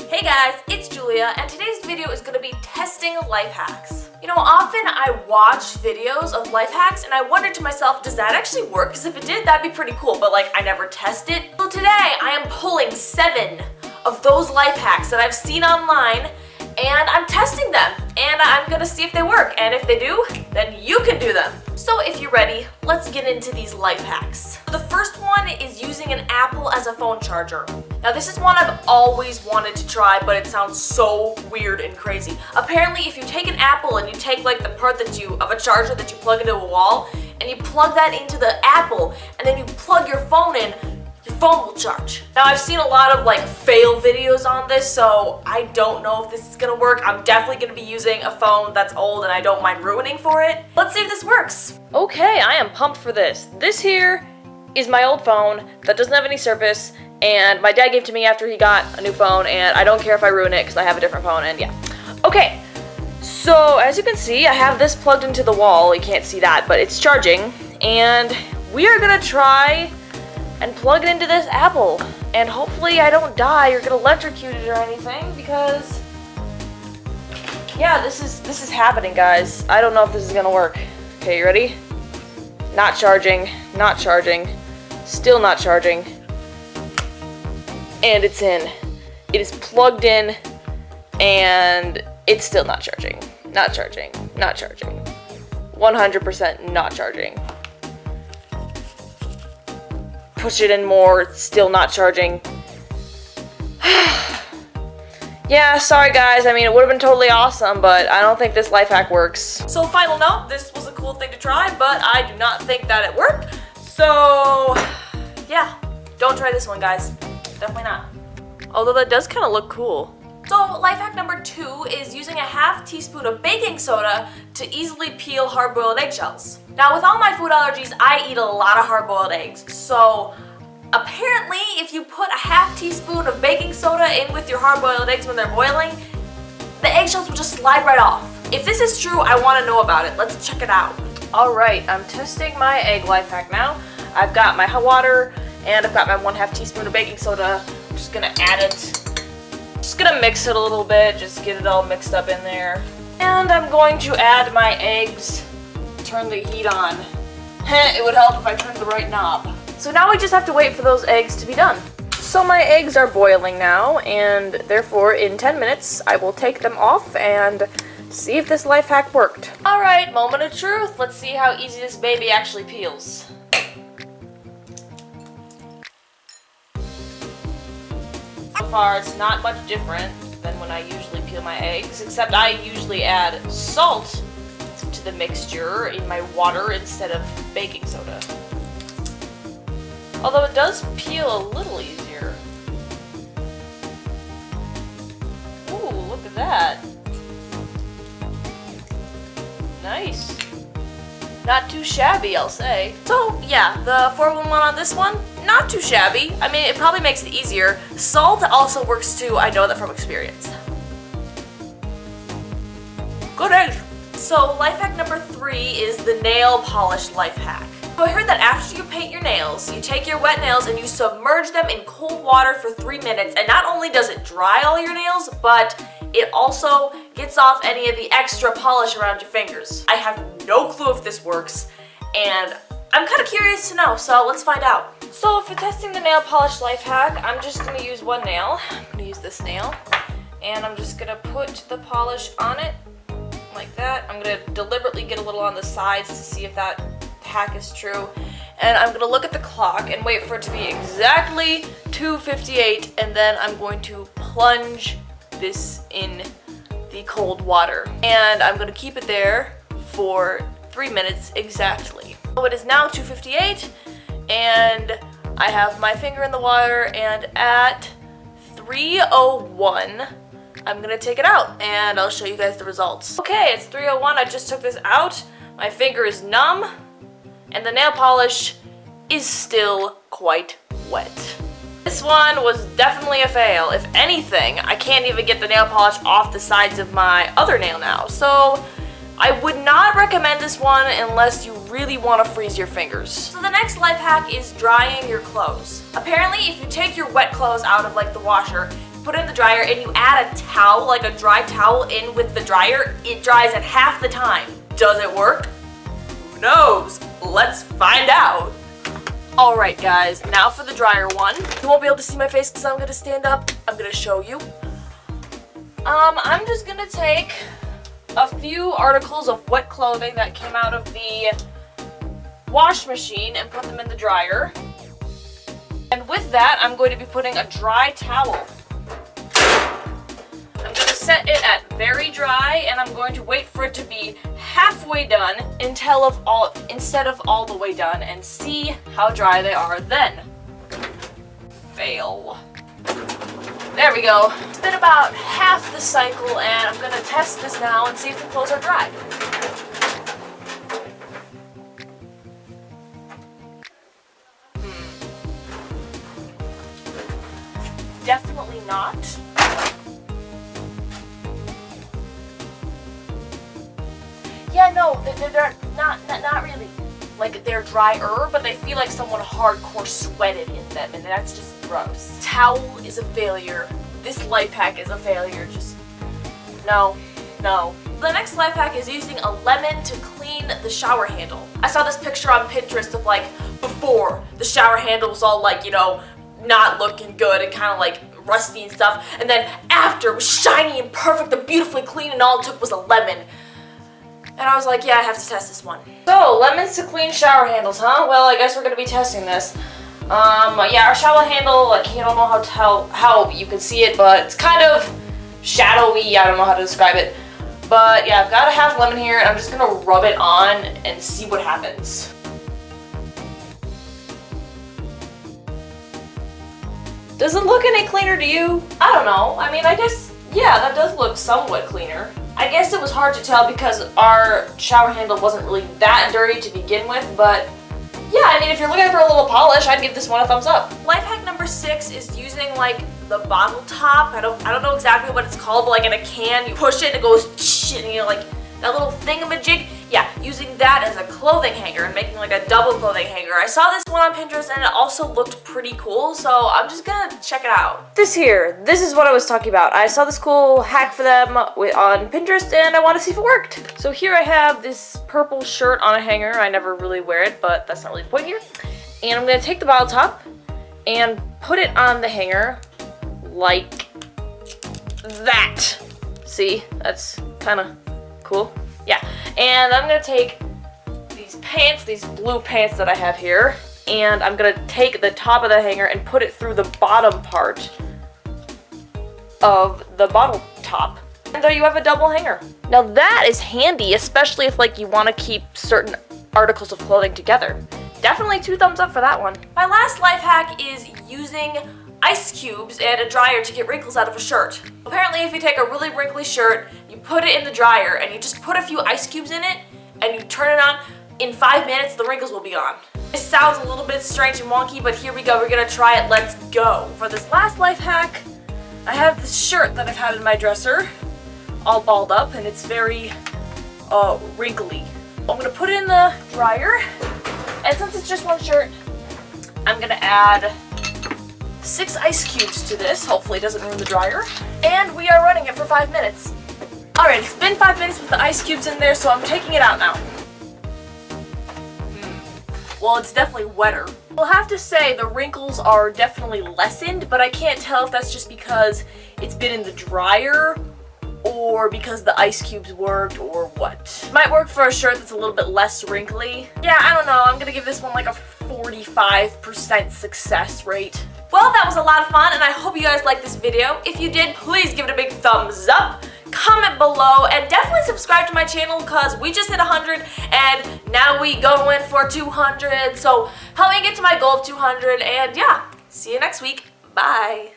Hey guys, it's Julia, and today's video is going to be testing life hacks. You know, often I watch videos of life hacks and I wonder to myself, does that actually work? Because if it did, that'd be pretty cool, but like I never test it. So today I am pulling 7 of those life hacks that I've seen online and I'm testing them and I'm gonna see if they work, and if they do, then you can do them. So if you're ready, let's get into these life hacks. The first one is using an apple as a phone charger. Now this is one I've always wanted to try, but it sounds so weird and crazy. Apparently if you take an apple and you take like the part of a charger that you plug into a wall, and you plug that into the apple, and then you plug your phone in, your phone will charge. Now I've seen a lot of like fail videos on this, so I don't know if this is gonna work. I'm definitely gonna be using a phone that's old and I don't mind ruining for it. Let's see if this works. Okay, I am pumped for this. This here is my old phone that doesn't have any service, and my dad gave it to me after he got a new phone, and I don't care if I ruin it because I have a different phone, and yeah. Okay, so as you can see, I have this plugged into the wall. You can't see that, but it's charging, and we are gonna try and plug it into this apple, and hopefully I don't die or get electrocuted or anything, because yeah, this is happening, guys. I don't know if this is gonna work. Okay, you ready? Not charging, not charging, still not charging, and it's in. It is plugged in, and it's still not charging. Not charging, not charging. 100% not charging. Push it in more, it's still not charging. Yeah, sorry guys, I mean it would have been totally awesome, but I don't think this life hack works. So final note, this was a cool thing to try, but I do not think that it worked. So yeah, don't try this one, guys. Definitely not. Although that does kind of look cool. So life hack number 2 is using a ½ teaspoon of baking soda to easily peel hard-boiled eggshells. Now with all my food allergies, I eat a lot of hard-boiled eggs, so apparently if you put a ½ teaspoon of baking soda in with your hard-boiled eggs when they're boiling, the eggshells will just slide right off. If this is true, I want to know about it. Let's check it out. Alright, I'm testing my egg life hack now. I've got my hot water and I've got my 1/2 teaspoon of baking soda. I'm just gonna add it. Just gonna mix it a little bit, just get it all mixed up in there. And I'm going to add my eggs. Turn the heat on. It would help if I turned the right knob. So now we just have to wait for those eggs to be done. So my eggs are boiling now, and therefore in 10 minutes I will take them off and see if this life hack worked. Alright, moment of truth. Let's see how easy this baby actually peels. So far it's not much different than when I usually peel my eggs, except I usually add salt to the mixture in my water instead of baking soda. Although it does peel a little easier. Ooh, look at that. Nice. Not too shabby, I'll say. So yeah, the 411 on this one, not too shabby. I mean, it probably makes it easier. Salt also works too, I know that from experience. Good eggs. So life hack number 3 is the nail polish life hack. So I heard that after you paint your nails, you take your wet nails and you submerge them in cold water for 3 minutes, and not only does it dry all your nails, but it also gets off any of the extra polish around your fingers. I have no clue if this works, and I'm kind of curious to know, so let's find out. So for testing the nail polish life hack, I'm just going to use one nail. I'm going to use this nail, and I'm just going to put the polish on it like that. I'm going to deliberately get a little on the sides to see if that hack is true, and I'm going to look at the clock and wait for it to be exactly 2:58, and then I'm going to plunge this in the cold water, and I'm going to keep it there for 3 minutes exactly. So it is now 2:58, and I have my finger in the water, and at 3:01 I'm gonna take it out and I'll show you guys the results. Okay, it's 3:01. I just took this out. My finger is numb and the nail polish is still quite wet. This one was definitely a fail. If anything, I can't even get the nail polish off the sides of my other nail now. So I would not recommend this one unless you really want to freeze your fingers. So the next life hack is drying your clothes. Apparently, if you take your wet clothes out of like the washer put it in the dryer and you add a towel, like a dry towel in with the dryer, it dries at half the time. Does it work? Who knows? Let's find out. Alright guys, now for the dryer one. You won't be able to see my face because I'm going to stand up. I'm going to show you. I'm just going to take a few articles of wet clothing that came out of the wash machine and put them in the dryer. And with that, I'm going to be putting a dry towel. I'm going to set it at very dry, and I'm going to wait for it to be halfway done instead of all the way done, and see how dry they are then. Fail. There we go. It's been about half the cycle, and I'm going to test this now and see if the clothes are dry. Definitely not. Yeah, no, they're not really. Like, they're drier, but they feel like someone hardcore sweated in them, and that's just gross. Towel is a failure. This life hack is a failure. Just, no. The next life hack is using a lemon to clean the shower handle. I saw this picture on Pinterest of, like, before the shower handle was all, like, you know, not looking good and kind of like rusty and stuff, and then after it was shiny and perfect and beautifully clean, and all it took was a lemon. And I was like, yeah, I have to test this one. So, lemons to clean shower handles, huh? Well, I guess we're gonna be testing this. Yeah, our shower handle, like, I don't know how you can see it, but it's kind of shadowy. I don't know how to describe it. But yeah, I've got a half lemon here, and I'm just gonna rub it on and see what happens. Does it look any cleaner to you? I don't know. I mean, I guess, yeah, that does look somewhat cleaner. I guess it was hard to tell because our shower handle wasn't really that dirty to begin with, but yeah, I mean, if you're looking for a little polish, I'd give this one a thumbs up. Life hack number 6 is using, like, the bottle top. I don't know exactly what it's called, but like in a can, you push it and it goes and you know, like that little thingamajig. Yeah, using that as a clothing hanger and making like a double clothing hanger. I saw this one on Pinterest and it also looked pretty cool, so I'm just gonna check it out. This is what I was talking about. I saw this cool hack for them on Pinterest and I want to see if it worked. So here I have this purple shirt on a hanger. I never really wear it, but that's not really the point here. And I'm gonna take the bottle top and put it on the hanger like that. See, that's kind of cool. Yeah, and I'm gonna take these pants, these blue pants that I have here, and I'm gonna take the top of the hanger and put it through the bottom part of the bottle top. And there you have a double hanger. Now that is handy, especially if like you want to keep certain articles of clothing together. Definitely 2 thumbs up for that one. My last life hack is using ice cubes and a dryer to get wrinkles out of a shirt. Apparently if you take a really wrinkly shirt, you put it in the dryer and you just put a few ice cubes in it and you turn it on, in 5 minutes the wrinkles will be gone. This sounds a little bit strange and wonky, but here we go, we're gonna try it, let's go. For this last life hack, I have this shirt that I've had in my dresser, all balled up, and it's very wrinkly. I'm gonna put it in the dryer, and since it's just one shirt, I'm gonna add 6 ice cubes to this. Hopefully it doesn't ruin the dryer. And we are running it for 5 minutes. Alright, it's been 5 minutes with the ice cubes in there, so I'm taking it out now. Well, it's definitely wetter. I'll have to say the wrinkles are definitely lessened, but I can't tell if that's just because it's been in the dryer or because the ice cubes worked or what. Might work for a shirt that's a little bit less wrinkly. Yeah, I don't know. I'm gonna give this one like a 45% success rate. Well, that was a lot of fun, and I hope you guys liked this video. If you did, please give it a big thumbs up, comment below, and definitely subscribe to my channel because we just hit 100, and now we going for 200. So help me get to my goal of 200, and yeah, see you next week. Bye.